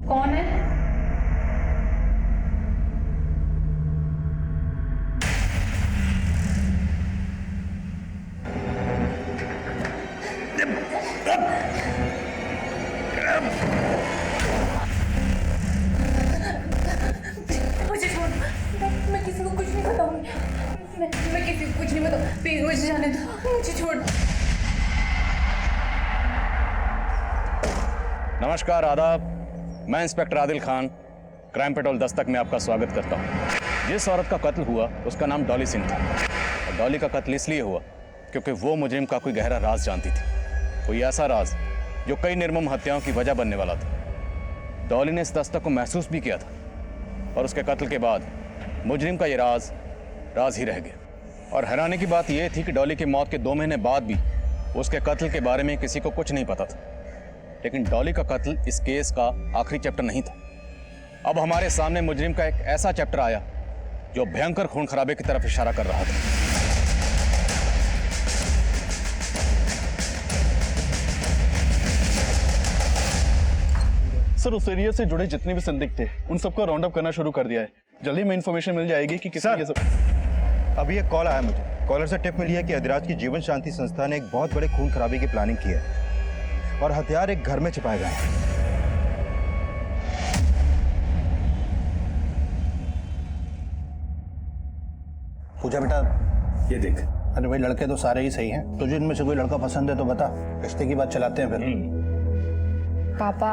कौन है? मुझे छोड़, मैं किसी को कुछ नहीं बताऊंगी। मैं किसी को कुछ नहीं बताऊंगी। प्लीज मुझे जाने दो, मुझे छोड़। नमस्कार, आदाब। मैं inspector Adil Khan, crime petrol Dastak में आपका स्वागत करता हूँ। जिस औरत का कत्ल हुआ उसका नाम डॉली सिंह था, और डॉली का कत्ल इसलिए हुआ क्योंकि वो मुजरिम का कोई गहरा राज जानती थी, कोई ऐसा राज जो कई निर्मम हत्याओं की वजह बनने वाला था। डॉली ने इस दस्तक को महसूस भी किया था, और उसके कत्ल के बाद मुजरिम का ये राज ही रह गया। और हैरानी की बात यह थी कि डॉली की मौत के 2 महीने बाद भी उसके कत्ल के बारे में किसी को कुछ नहीं पता था। लेकिन डॉली का कत्ल इस केस का आखिरी चैप्टर नहीं था। अब हमारे सामने मुजरिम का एक ऐसा चैप्टर आया जो भयंकर खून खराबे की तरफ इशारा कर रहा था। सर, उस एरिया से जुड़े जितने भी संदिग्ध थे उन सबको राउंड अप करना शुरू कर दिया है। जल्दी में इन्फॉर्मेशन मिल जाएगी कि किसी ये सब। अभी एक कॉल आया मुझे। कॉलर से टिप मिली है कि अधिराज की जीवन शांति संस्था ने एक बहुत बड़े खून खराबे की प्लानिंग की है और हथियार एक घर में छिपाए गए हैं। पूजा बेटा, ये देख। अरे भाई, लड़के तो सारे ही सही हैं। तुझे इनमें से कोई लड़का पसंद है तो बता, रिश्ते की बात चलाते हैं फिर। पापा,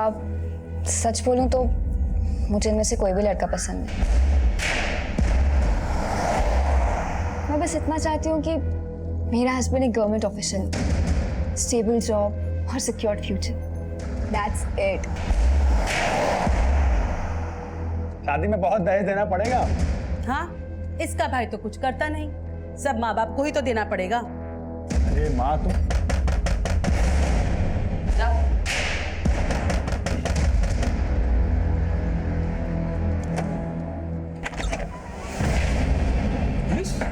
सच बोलूं तो मुझे इनमें से कोई भी लड़का पसंद नहीं। मैं बस इतना चाहती हूँ कि मेरा हस्बैंड एक गवर्नमेंट ऑफिसर, स्टेबल जॉब और सिक्योर्ड फ्यूचर। That's it. शादी में बहुत दहेज देना पड़ेगा। हाँ, इसका भाई तो कुछ करता नहीं, सब माँ बाप को ही तो देना पड़ेगा। अरे माँ, तुम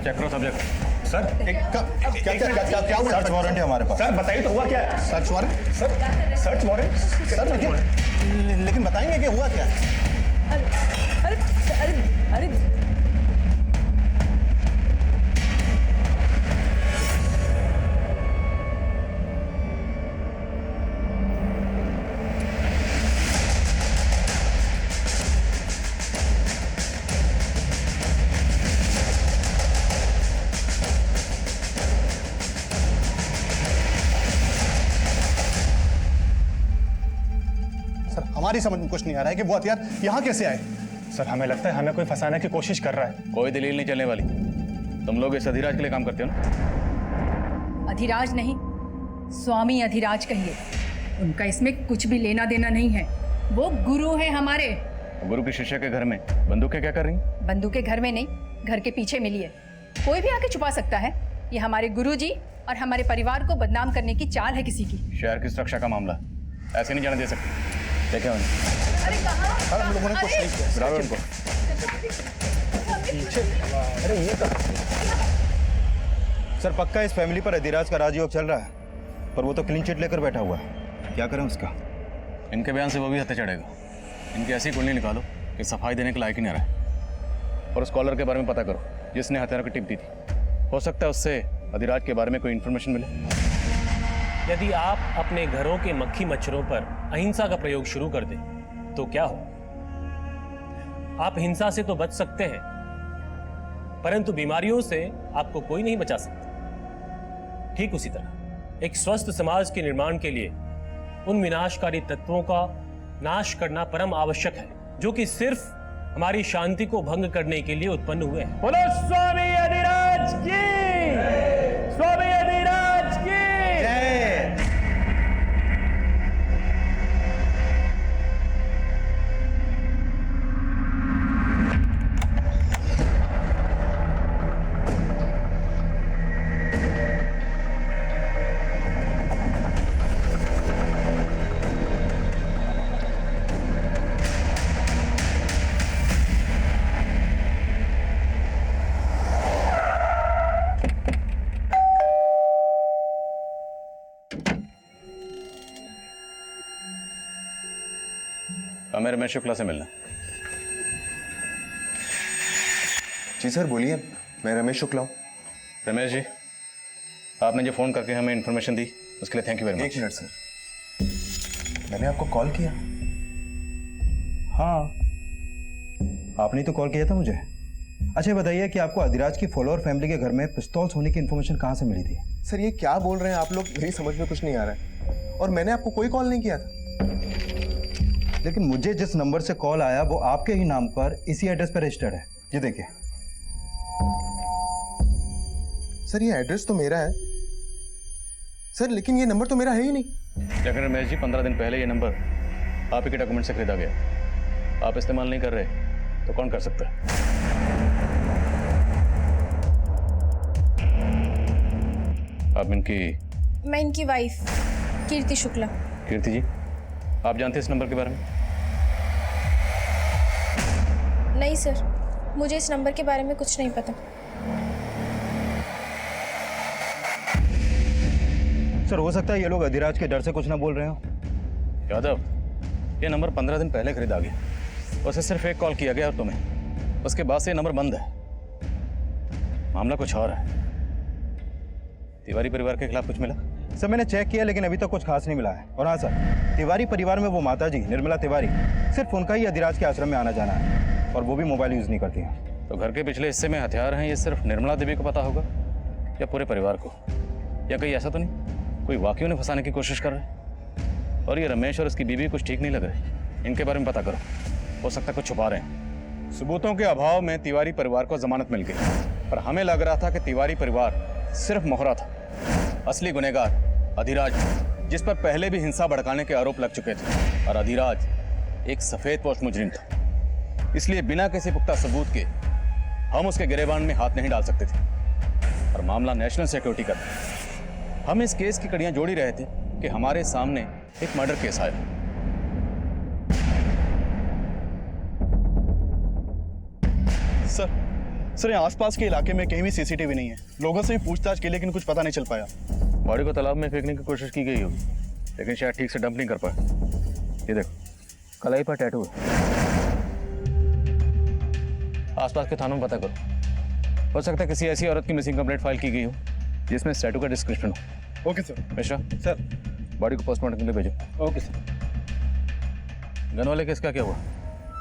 चेक करो सब्जेक्ट। सर, क्या हुआ? सर्च वारंट है हमारे पास। सर बताइए तो हुआ क्या है? Search warrant? Sir, search warrant? Sir लेकिन बताएंगे कि हुआ क्या है? अरे अरे अरे हमारी समझ में कुछ नहीं आ रहा है कि वो हथियार यहाँ कैसे आए। सर, हमें लगता है हमें कोई फंसाने की कोशिश कर रहा है। कोई दलील नहीं चलने वाली। तुम लोग इस अधिराज के लिए काम करते हो ना? अधिराज नहीं, स्वामी अधिराज कहिए। उनका इसमें कुछ भी लेना देना नहीं है। वो गुरु है हमारे। गुरु की शिष्य के घर में बंदूकें क्या कर रही हैं? बंदूकें घर में नहीं, घर के पीछे मिली है। कोई भी आके छुपा सकता है। ये हमारे गुरुजी और हमारे परिवार को बदनाम करने की चाल है किसी की। शहर की सुरक्षा का मामला, ऐसे नहीं जाने दे सकते। देखे अरे कहाँ? सर, हम लोगों ने कुछ नहीं किया। उनको अरे ये तो सर, पक्का इस फैमिली पर अधिराज का राजयोग चल रहा है, पर वो तो क्लीन चिट लेकर बैठा हुआ है। क्या करें उसका? इनके बयान से वो भी हत्या चढ़ेगा। इनकी ऐसी कुंडली निकालो कि सफाई देने के लायक ही नहीं रहा। और उस कॉलर के बारे में पता करो जिसने हथियार की टिप दी थी। हो सकता है उससे अधिराज के बारे में कोई इन्फॉर्मेशन मिले। यदि आप अपने घरों के मक्खी मच्छरों पर अहिंसा का प्रयोग शुरू कर दें तो क्या हो? आप हिंसा से तो बच सकते हैं, परंतु बीमारियों से आपको कोई नहीं बचा सकता। ठीक उसी तरह एक स्वस्थ समाज के निर्माण के लिए उन विनाशकारी तत्वों का नाश करना परम आवश्यक है जो कि सिर्फ हमारी शांति को भंग करने के लिए उत्पन्न हुए हैं। बोलो स्वामी अधिराज की! स्वामी अधिराज की! हमें रमेश शुक्ला से मिलना। जी सर बोलिए, मैं रमेश शुक्ला हूँ। रमेश जी, आपने जो फ़ोन करके हमें इन्फॉर्मेशन दी उसके लिए thank you very much. 1 minute sir, मैंने आपको कॉल किया? हाँ, आपने तो कॉल किया था मुझे। अच्छा बताइए कि आपको अधिराज की फॉलोअर फैमिली के घर में पिस्तौल्स होने की इन्फॉर्मेशन कहाँ से मिली थी? सर ये क्या बोल रहे हैं आप लोग, मेरी समझ में कुछ नहीं आ रहा है। और मैंने आपको कोई कॉल नहीं किया था। लेकिन मुझे जिस नंबर से कॉल आया वो आपके ही नाम पर इसी एड्रेस पर रजिस्टर्ड है। ये देखिए। सर ये एड्रेस तो मेरा है सर, लेकिन ये नंबर तो मेरा है ही नहीं। लेकिन रमेश जी, 15 दिन पहले ये नंबर आप ही के डॉक्यूमेंट से खरीदा गया। आप इस्तेमाल नहीं कर रहे तो कौन कर सकता है? आप इनकी? मैं इनकी वाइफ कीर्ति शुक्ला। कीर्ति जी, आप जानते हैं इस नंबर के बारे में? नहीं सर, मुझे इस नंबर के बारे में कुछ नहीं पता। सर हो सकता है ये लोग अधिराज के डर से कुछ ना बोल रहे हो। यादव, ये नंबर 15 दिन पहले खरीदा गया। उसे सिर्फ एक कॉल किया गया और तुम्हें, उसके बाद से ये नंबर बंद है। मामला कुछ और है। तिवारी परिवार के खिलाफ कुछ मिला? सर मैंने चेक किया लेकिन अभी तक कुछ खास नहीं मिला है। और हाँ सर, तिवारी परिवार में वो माता जी निर्मला तिवारी, सिर्फ उनका ही अधिराज के आश्रम में आना जाना है और वो भी मोबाइल यूज़ नहीं करती हैं। तो घर के पिछले हिस्से में हथियार हैं, ये सिर्फ निर्मला देवी को पता होगा या पूरे परिवार को? या कहीं ऐसा तो नहीं कोई वाकई उन्हें फंसाने की कोशिश कर रहे हैं? और ये रमेश और उसकी बीवी कुछ ठीक नहीं लग रहे, इनके बारे में पता करो। हो सकता है कुछ छुपा रहे हैं। सबूतों के अभाव में तिवारी परिवार को जमानत मिल गई, पर हमें लग रहा था कि तिवारी परिवार सिर्फ मोहरा था। असली गुनहगार अधिराज, जिस पर पहले भी हिंसा भड़काने के आरोप लग चुके थे, और अधिराज एक सफेद पोश मुजरिम था। इसलिए बिना किसी पुख्ता सबूत के हम उसके गिरेबान में हाथ नहीं डाल सकते थे। और मामला नेशनल सिक्योरिटी का था। हम इस केस की कड़ियां जोड़ ही रहे थे कि हमारे सामने एक मर्डर केस आया। सर ये आसपास के इलाके में कहीं भी सीसीटीवी नहीं है। लोगों से भी पूछताछ की लेकिन कुछ पता नहीं चल पाया। बॉडी को तालाब में फेंकने की कोशिश की गई होगी, लेकिन शायद ठीक से डंप नहीं कर पाया। ये देखो, कलाई पर टैटू है। आसपास के थानों में पता करो। हो सकता है किसी ऐसी औरत की मिसिंग कंप्लेंट फाइल की गई हो जिसमें टैटू का डिस्क्रिप्शन हो। Okay sir. Mishra sir. Body को पोस्टमार्टम के लिए भेजो। Okay sir. गन वाले केस का क्या हुआ?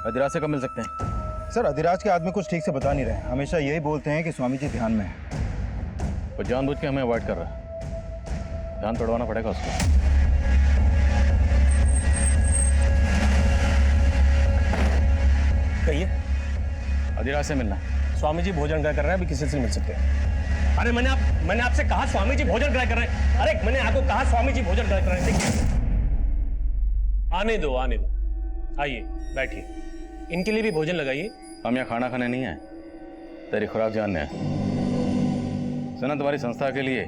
अधिराज से कब मिल सकते हैं? सर अधिराज के आदमी कुछ ठीक से बता नहीं रहे। हमेशा यही बोलते हैं कि स्वामी जी ध्यान में है। वो जानबूझ के हमें अवॉइड कर रहा है। ध्यान तोड़वाना पड़ेगा उसको। कहिए। अधिराज से मिलना। स्वामी जी भोजन ग्रह कर रहे हैं, अभी किसी से मिल सकते हैं। अरे मैंने आपसे कहा स्वामी जी भोजन ग्रह कर रहे हैं। अरे मैंने आपको कहा स्वामी जी भोजन ग्रह कर रहे हैं। देखिए, आने दो। आइए बैठिए, इनके लिए भी भोजन लगाइए। हम यहाँ खाना खाने नहीं आए, तेरी खुराक जानने आए। सुना तुम्हारी संस्था के लिए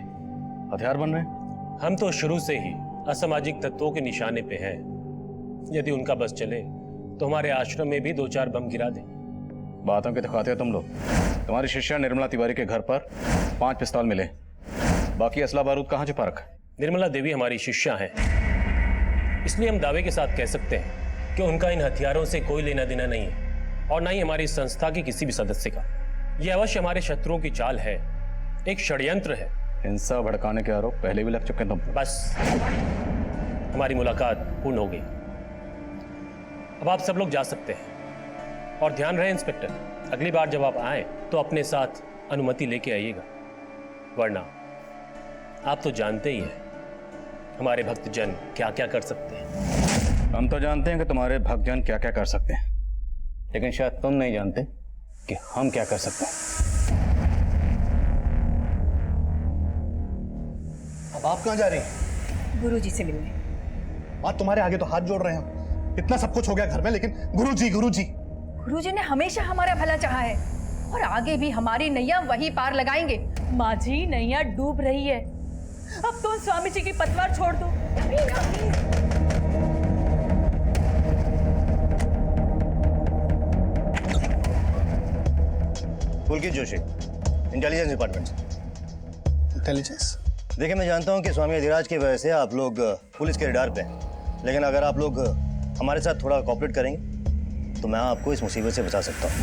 हथियार बन रहे हैं? हम तो शुरू से ही असामाजिक तत्वों के निशाने पे हैं। यदि उनका बस चले तो हमारे आश्रम में भी 2-4 बम गिरा दें। बातों के दिखाते हो तुम लोग। तुम्हारी शिष्या निर्मला तिवारी के घर पर 5 पिस्तौल मिले, बाकी असला बारूद कहाँ छुपा रखा? निर्मला देवी हमारी शिष्या हैं, इसलिए हम दावे के साथ कह सकते हैं कि उनका इन हथियारों से कोई लेना देना नहीं है, और ना ही हमारी संस्था के किसी भी सदस्य का। यह अवश्य हमारे शत्रुओं की चाल है, एक षड्यंत्र है। हिंसा भड़काने के आरोप पहले भी लग चुके हैं तुम। बस, हमारी मुलाकात पूर्ण हो गई। अब आप सब लोग जा सकते हैं। और ध्यान रहे इंस्पेक्टर, अगली बार जब आप आए तो अपने साथ अनुमति लेके आइएगा, वरना आप तो जानते ही हैं हमारे भक्तजन क्या क्या कर सकते हैं। हम तो जानते हैं कि तुम्हारे भक्तजन क्या क्या कर सकते हैं, लेकिन शायद तुम नहीं जानते कि हम क्या कर सकते हैं। अब आप कहाँ जा रही हैं? गुरुजी से मिलने। आज तुम्हारे आगे तो हाथ जोड़ रहे हैं। इतना सब कुछ हो गया घर में, लेकिन गुरुजी गुरुजी ने हमेशा हमारा भला चाहा है और आगे भी हमारी नैया वही पार लगाएंगे। माँ जी, नैया डूब रही है, अब तो स्वामी जी की पतवार छोड़ दो। पुलकित जोशी, इंटेलिजेंस डिपार्टमेंट से। इंटेलिजेंस? देखिए, मैं जानता हूं कि स्वामी अधिराज की वजह से आप लोग पुलिस के रडार पे हैं, लेकिन अगर आप लोग हमारे साथ थोड़ा कोऑपरेट करेंगे तो मैं आपको इस मुसीबत से बचा सकता हूँ।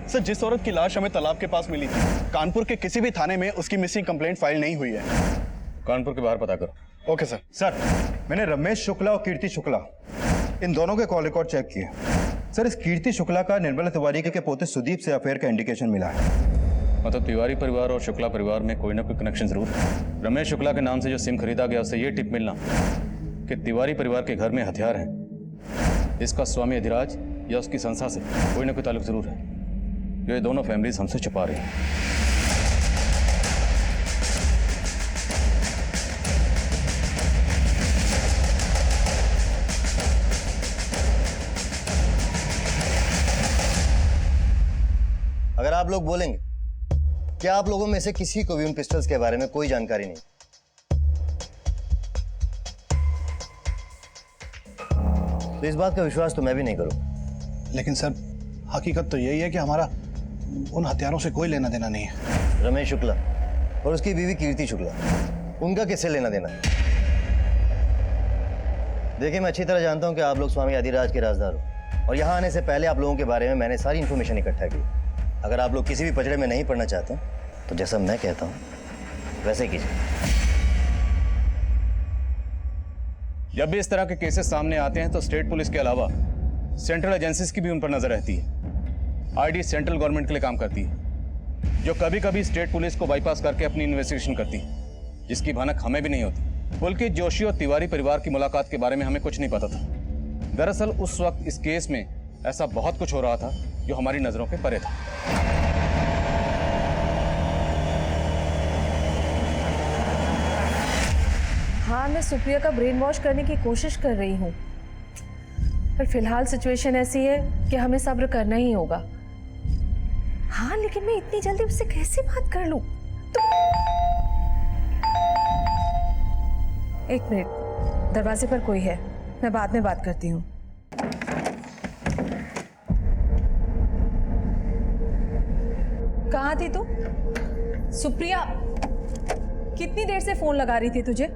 सर जिस औरत की लाश हमें तालाब के पास मिली थी, कानपुर के किसी भी थाने में उसकी मिसिंग कंप्लेंट फाइल नहीं हुई है। कानपुर के बाहर पता करो। Okay sir. सर मैंने रमेश शुक्ला और कीर्ति शुक्ला इन दोनों के कॉल रिकॉर्ड चेक किए। सर इस कीर्ति शुक्ला का निर्मला तिवारी के पोते सुदीप से अफेयर का इंडिकेशन मिला है। मतलब तिवारी परिवार और शुक्ला परिवार में कोई ना कोई कनेक्शन जरूर है। रमेश शुक्ला के नाम से जो सिम खरीदा गया उससे ये टिप मिलना कि तिवारी परिवार के घर में हथियार हैं। इसका स्वामी अधिराज या उसकी संस्था से कोई ना कोई ताल्लुक जरूर है। ये दोनों फैमिलीज हमसे छुपा रही हैं। अगर आप लोग बोलेंगे क्या आप लोगों में से किसी को भी उन पिस्टल्स के बारे में कोई जानकारी नहीं, तो इस बात का विश्वास तो मैं भी नहीं करूं। लेकिन सर हकीकत तो यही है कि हमारा उन हथियारों से कोई लेना देना नहीं है। रमेश शुक्ला और उसकी बीवी कीर्ति शुक्ला, उनका किससे लेना देना है? देखिए मैं अच्छी तरह जानता हूं कि आप लोग स्वामी अधिराज के राजदार हो और यहां आने से पहले आप लोगों के बारे में मैंने सारी इंफॉर्मेशन इकट्ठा की। अगर आप लोग किसी भी पचड़े में नहीं पड़ना चाहते तो जैसा मैं कहता हूं वैसे कीजिए। जब भी इस तरह के केसेस सामने आते हैं तो स्टेट पुलिस के अलावा सेंट्रल एजेंसीज की भी उन पर नजर रहती है। आईडी सेंट्रल गवर्नमेंट के लिए काम करती है, जो कभी कभी स्टेट पुलिस को बाईपास करके अपनी इन्वेस्टिगेशन करती है, जिसकी भनक हमें भी नहीं होती। पुलकित जोशी और तिवारी परिवार की मुलाकात के बारे में हमें कुछ नहीं पता था। दरअसल उस वक्त इस केस में ऐसा बहुत कुछ हो रहा था जो हमारी नजरों के परे था। हाँ, मैं सुप्रिया का ब्रेन वॉश करने की कोशिश कर रही हूँ, पर फिलहाल सिचुएशन ऐसी है कि हमें सब्र करना ही होगा। हाँ, लेकिन मैं इतनी जल्दी उससे कैसे बात कर लूं? एक मिनट, दरवाजे पर कोई है, मैं बाद में बात करती हूँ। कहाँ थी तू? सुप्रिया, कितनी देर से फोन लगा रही थी तुझे?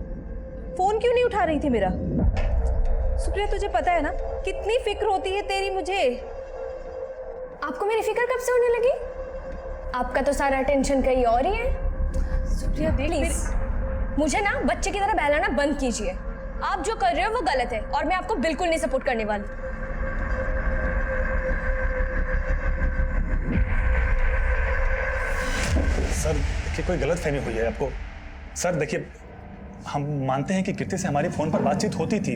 फोन क्यों नहीं उठा रही थी मेरा? सुप्रिया, तुझे पता है ना कितनी फिक्र होती है तेरी मुझे। आपको मेरी फिक्र कब से होने लगी? आपका तो सारा टेंशन कहीं और ही है। सुप्रिया देख, प्लीज मुझे ना बच्चे की तरह बहलाना बंद कीजिए। आप जो कर रहे हो वो गलत है और मैं आपको बिल्कुल नहीं सपोर्ट करने वाली। सर देखिए, कोई गलत फहमी हुई है आपको। सर देखिए, हम मानते हैं कि कीर्ति से हमारी फोन पर बातचीत होती थी,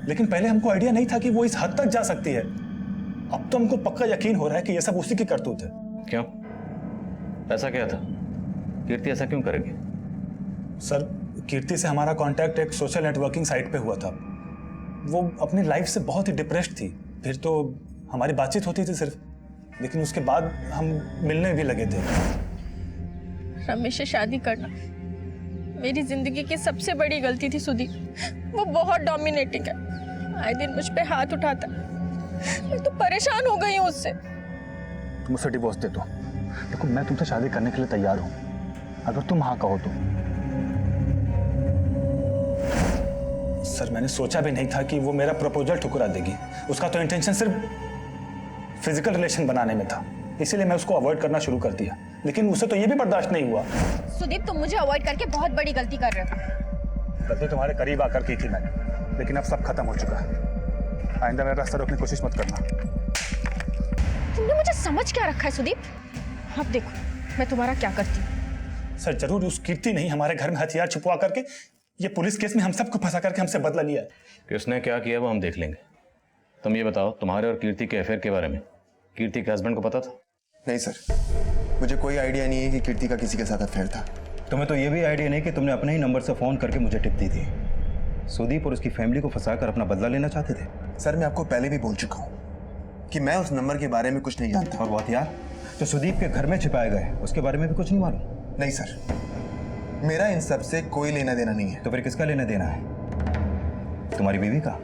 लेकिन पहले हमको आइडिया नहीं था कि वो इस हद तक जा सकती है। अब तो हमको पक्का यकीन हो रहा है कि ये सब उसी की करतूत है। क्यों? ऐसा क्या था? कीर्ति ऐसा क्यों करेगी? सर, कीर्ति से हमारा कांटेक्ट एक सोशल नेटवर्किंग साइट पे हुआ था। वो अपनी लाइफ से बहुत ही डिप्रेस्ड थी। फिर तो हमारी बातचीत होती थी सिर्फ, लेकिन उसके बाद हम मिलने भी लगे थे। रमेश से शादी करना मेरी जिंदगी की सबसे बड़ी गलती थी सुदीप। वो बहुत डोमिनेटिंग है, आए दिन मुझ पे हाथ उठाता। मैं तो परेशान हो गई हूँ उससे। तुम उसे डिवोर्स दे दो। देखो, मैं तुमसे शादी करने के लिए तैयार हूँ, अगर तुम हाँ कहो तो। सर, मैंने सोचा भी नहीं था कि वो मेरा प्रपोजल ठुकरा देगी। उसका तो इंटेंशन सिर्फ फिजिकल रिलेशन बनाने में था, इसीलिए मैं उसको अवॉइड करना शुरू कर दिया। लेकिन उसे तो ये भी बर्दाश्त नहीं हुआ। सुदीप, तुम मुझे अवॉइड करके बहुत बड़ी गलती कर रहे हो। गलती तुम्हारे करीब आकर की थी मैंने, लेकिन अब सब खत्म हो चुका है। आइंदा मेरा रास्ता रोकने की कोशिश मत करना। तुमने मुझे समझ क्या रखा है सुदीप? अब देखो मैं तुम्हारा क्या करती हूँ। सर, जरूर उस कीर्ति नहीं हमारे घर में हथियार छुपवा करके ये पुलिस केस में हम सबको फंसा करके हमसे बदला लिया है। किसने क्या किया वो हम देख लेंगे। तुम ये बताओ, तुम्हारे और कीर्ति के अफेयर के बारे में कीर्ति के हस्बैंड को पता था? नहीं सर, मुझे कोई आइडिया नहीं है कि कीर्ति का किसी के साथ अफेयर था। तुम्हें तो ये भी आइडिया नहीं कि तुमने अपने ही नंबर से फ़ोन करके मुझे टिप दी थी। सुदीप और उसकी फैमिली को फंसाकर अपना बदला लेना चाहते थे। सर, मैं आपको पहले भी बोल चुका हूँ कि मैं उस नंबर के बारे में कुछ नहीं जानता। और वो हथियार जो सुदीप के घर में छिपाए गए उसके बारे में भी कुछ नहीं मालूम? नहीं सर, मेरा इन सब से कोई लेना देना नहीं है। तो फिर किसका लेना देना है? तुम्हारी बीवी का?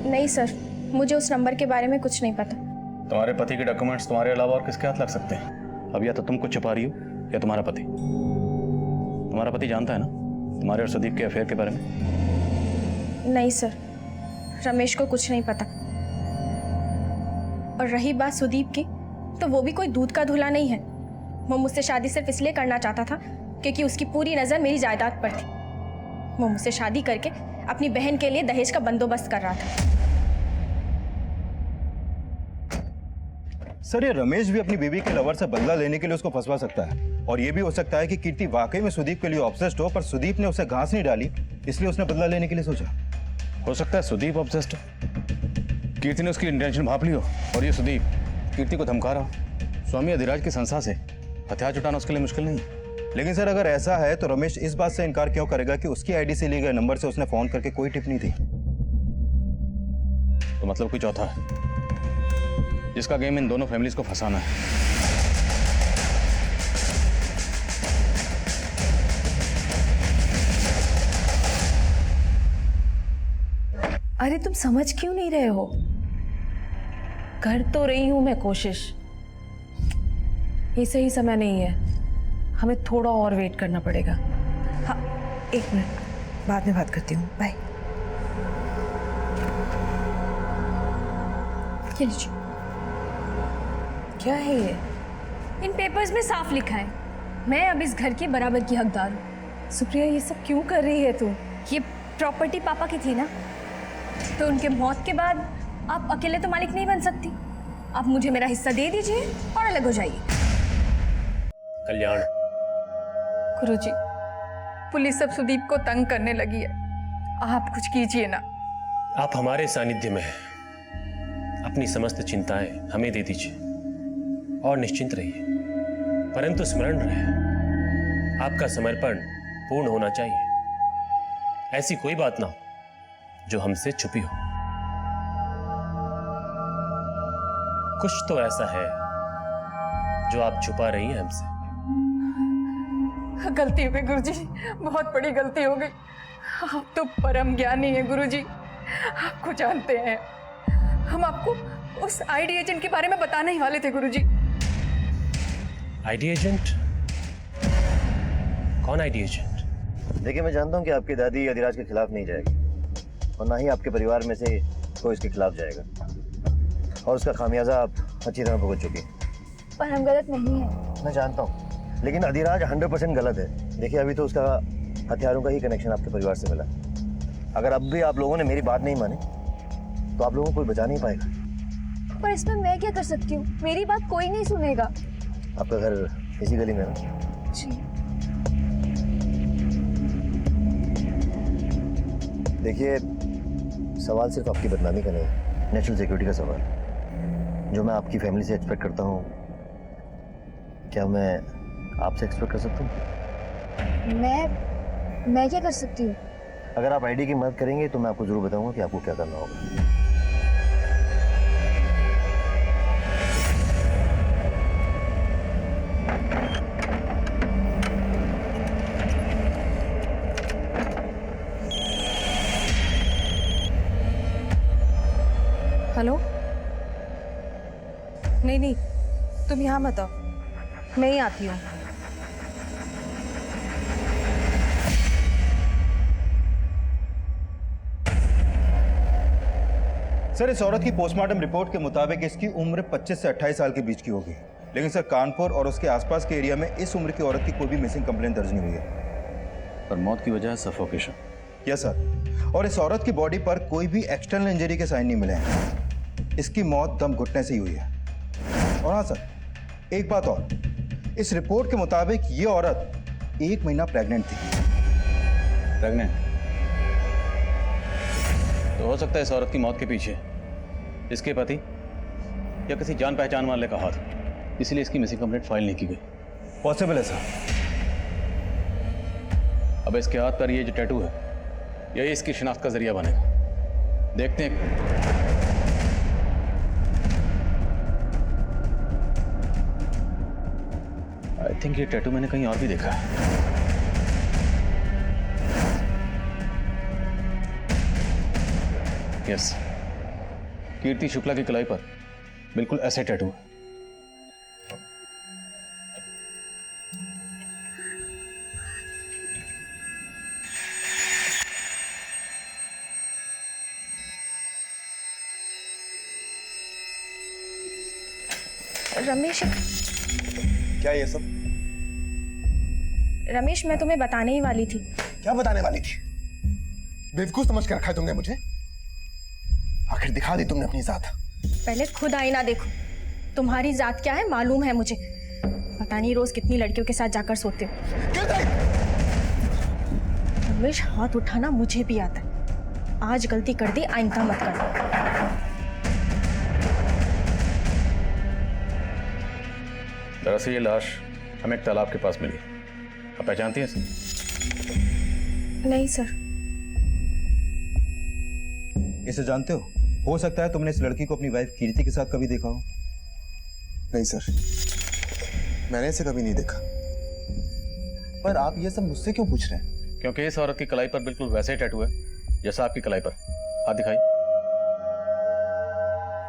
नहीं सर, मुझे उस नंबर के बारे में कुछ नहीं पता। तुम्हारे पति के डॉक्यूमेंट्स तुम्हारे अलावा और किसके हाथ लग सकते हैं? अब या तो तुम कुछ छुपा रही हो या तुम्हारा पति। तुम्हारा पति जानता है ना तुम्हारे और सुदीप के अफेयर के बारे में? नहीं सर, रमेश को कुछ नहीं पता। और रही बात सुदीप की, तो वो भी कोई दूध का धुला नहीं है। वो मुझसे शादी सिर्फ इसलिए करना चाहता था क्योंकि उसकी पूरी नज़र मेरी जायदाद पर थी। वो मुझसे शादी करके अपनी बहन के लिए दहेज का बंदोबस्त कर रहा था। सर, ये रमेश भी अपनी बीवी के लवर से बदला लेने के लिए उसको फंसवा सकता है। और ये भी हो सकता है कि कीर्ति वाकई में सुदीप के लिए ऑब्सेस्ड हो, पर सुदीप ने उसे घास नहीं डाली, इसलिए उसने बदला लेने के लिए सोचा। हो सकता है सुदीप ऑब्सेस्ड हो, कीर्ति ने उसकी इंटेंशन भाप ली हो, और ये सुदीप कीर्ति को धमका रहा हो। स्वामी अधिराज की संस्था से हथियार जुटाना उसके लिए मुश्किल नहीं है। लेकिन सर, अगर ऐसा है तो रमेश इस बात से इनकार क्यों करेगा कि उसकी आईडी से लिए गए नंबर से उसने फोन करके कोई टिप नहीं दी? तो मतलब कोई चौथा है जिसका गेम इन दोनों फैमिलीज को फंसाना है। अरे तुम समझ क्यों नहीं रहे हो? कर तो रही हूं मैं कोशिश। ये सही समय नहीं है, हमें थोड़ा और वेट करना पड़ेगा। हाँ, 1 मिनट, बाद में बात करती हूँ। बाय। ये लीजिए। क्या है ये? इन पेपर्स में साफ लिखा है, मैं अब इस घर की बराबर की हकदार हूँ। सुप्रिया, ये सब क्यों कर रही है तू? ये प्रॉपर्टी पापा की थी ना, तो उनके मौत के बाद आप अकेले तो मालिक नहीं बन सकती। आप मुझे मेरा हिस्सा दे दीजिए और अलग हो जाइए। कल्याण, गुरुजी, पुलिस अब सुदीप को तंग करने लगी है, आप कुछ कीजिए ना। आप हमारे सानिध्य में हैं। अपनी समस्त चिंताएं हमें दे दीजिए और निश्चिंत रहिए। परंतु स्मरण रहे, आपका समर्पण पूर्ण होना चाहिए। ऐसी कोई बात ना हो जो हमसे छुपी हो। कुछ तो ऐसा है जो आप छुपा रही हैं हमसे। गलती हो गई गुरुजी, बहुत बड़ी गलती हो गई। आप तो परम ज्ञानी हैं गुरुजी, आपको जानते हैं। हम आपको उस आईडी एजेंट के बारे में बताने ही वाले थे गुरुजी। ID agent? कौन आईडी एजेंट? देखिए, मैं जानता हूं कि आपकी दादी अधिराज के खिलाफ नहीं जाएगी और ना ही आपके परिवार में से कोई इसके खिलाफ जाएगा, और उसका खामियाजा आप अच्छी तरह भुगत चुकी हैं। पर हम गलत नहीं है। मैं जानता हूँ, लेकिन अधिराज 100% गलत है। देखिए, अभी तो उसका हथियारों का ही कनेक्शन आपके परिवार से मिला। अगर अब भी आप लोगों ने मेरी बात नहीं मानी तो आप लोगों को कोई बचा नहीं पाएगा। पर इसमें मैं क्या कर सकती हूँ? मेरी बात कोई नहीं सुनेगा। आपका घर इसी गली में है ना? जी। देखिए, सवाल सिर्फ आपकी बदनामी का नहीं है, नेशनल सिक्योरिटी का सवाल, जो मैं आपकी फैमिली से एक्सपेक्ट करता हूँ। क्या मैं आपसे एक्सपेक्ट कर सकता हूँ? मैं क्या कर सकती हूँ? अगर आप आईडी की मदद करेंगे तो मैं आपको जरूर बताऊंगा कि आपको क्या करना होगा। हेलो? नहीं नहीं, तुम यहाँ मत आओ, मैं ही आती हूँ। सर, इस औरत की पोस्टमार्टम रिपोर्ट के मुताबिक इसकी उम्र 25 से 28 साल के बीच की होगी। लेकिन सर, कानपुर और उसके आसपास के एरिया में इस उम्र की औरत की कोई भी मिसिंग कंप्लेंट दर्ज नहीं हुई है। पर मौत की वजह है सफोकेशन। यस सर, और इस औरत की बॉडी पर कोई भी एक्सटर्नल इंजरी के साइन नहीं मिले हैं। इसकी मौत दम घुटने से ही हुई है। और हाँ सर, एक बात और, इस रिपोर्ट के मुताबिक ये औरत 1 महीना प्रेग्नेंट थी। प्रेग्नेंट? तो हो सकता है इस औरत की मौत के पीछे इसके पति या किसी जान पहचान वाले का हाथ, इसलिए इसकी मिसिंग कंप्लेंट फाइल नहीं की गई। पॉसिबल है सर। अब इसके हाथ पर ये जो टैटू है, यही इसकी शिनाख्त का जरिया बनेगा। देखते हैं। आई थिंक ये टैटू मैंने कहीं और भी देखा है। यस, कीर्ति शुक्ला की कलाई पर बिल्कुल ऐसे टैटू है। रमेश क्या ये सब? रमेश, मैं तुम्हें बताने ही वाली थी। क्या बताने वाली थी? बेवकूफ समझ के रखा है तुमने मुझे? आखिर दिखा दी तुमने अपनी जात। पहले खुद आईना देखो, तुम्हारी जात क्या है मालूम है मुझे। पता नहीं रोज कितनी लड़कियों के साथ जाकर सोते हो। रमेश, हाथ उठाना मुझे भी आता है। आज गलती कर दी, आइंदा मत करना। दरअसल ये लाश हमें एक तालाब के पास मिली। आप पहचानती हैं इसे? नहीं सर। इसे जानते हो सकता है तुमने इस लड़की को अपनी वाइफ कीर्ति के साथ कभी देखा हो। नहीं सर, मैंने इसे कभी नहीं देखा। पर आप ये सब मुझसे क्यों पूछ रहे हैं? क्योंकि इस औरत की कलाई पर बिल्कुल वैसे ही टैटू है जैसा आपकी कलाई पर। हाथ दिखाई।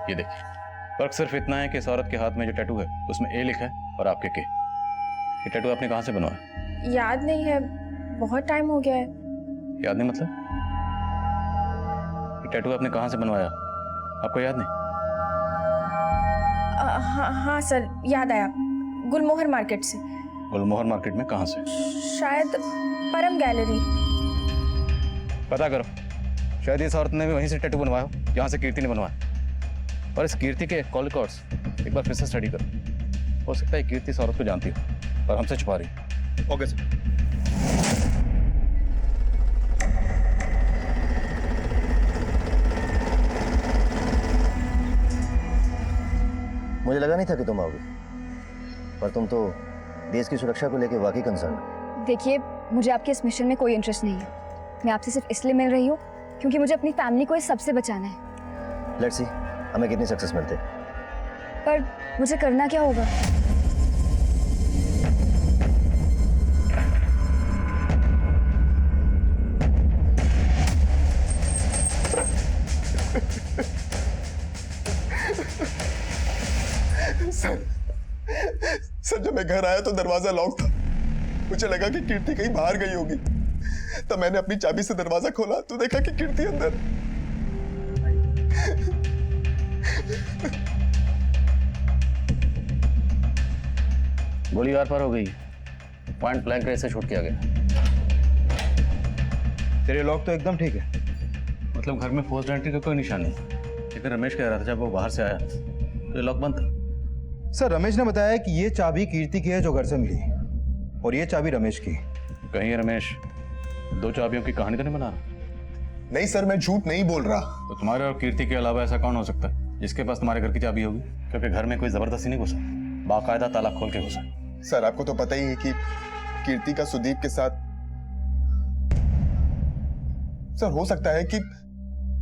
ये देखिए, फर्क सिर्फ इतना है कि इस औरत के हाथ में जो टैटू है उसमें ए लिखा है और आपके के। ये टैटू आपने कहाँ से बनवाया? याद नहीं है, बहुत टाइम हो गया है। याद नहीं मतलब? ये टैटू आपने कहाँ से बनवाया, आपको याद नहीं? हाँ सर, याद आया। गुलमोहर मार्केट से। गुलमोहर मार्केट में कहाँ से? शायद परम गैलरी। पता करो, शायद इस औरत ने भी वहीं से टैटू बनवाया हो जहाँ से कीर्ति ने बनवाया। और इस कीर्ति के कॉल रिकॉर्ड्स एक बार फिर से स्टडी करो। हो सकता है कीर्ति इस औरत को जानती हो पर हमसे छुपा रही। Okay sir. मुझे लगा नहीं था कि तुम आओगे, पर तुम तो देश की सुरक्षा को लेकर वाकई कंसर्न। देखिए, मुझे आपके इस मिशन में कोई इंटरेस्ट नहीं है। मैं आपसे सिर्फ इसलिए मिल रही हूँ क्योंकि मुझे अपनी फैमिली को इस सबसे बचाना है। लेट्स सी हमें कितनी सक्सेस मिलते। पर मुझे करना क्या होगा? सर जब मैं घर आया तो दरवाजा लॉक था। मुझे लगा कि कीर्ति कहीं बाहर गई होगी, तब मैंने अपनी चाबी से दरवाजा खोला तो देखा कि कीर्ति अंदर। गोली आर पार हो गई, पॉइंट ब्लैंक रेंज से शूट किया गया। तेरे लॉक तो एकदम ठीक है। मतलब घर में फोर्स्ड एंट्री का कोई निशान नहीं, लेकिन रमेश कह रहा था जब वो बाहर से आया तो ये लॉक बंद था। सर, रमेश ने बताया कि ये चाबी कीर्ति की है जो घर से मिली, और ये चाबी रमेश की। कहीं रमेश दो चाबियों की कहानी तो नहीं बना रहा? नहीं सर, मैं झूठ नहीं बोल रहा। तो तुम्हारे और कीर्ति के अलावा ऐसा कौन हो सकता है जिसके पास तुम्हारे घर की चाबी होगी? क्योंकि घर में कोई जबरदस्ती नहीं घुसा, बाकायदा ताला खोल के घुसा। सर आपको तो पता ही है कि कीर्ति का सुदीप के साथ। सर हो सकता है कि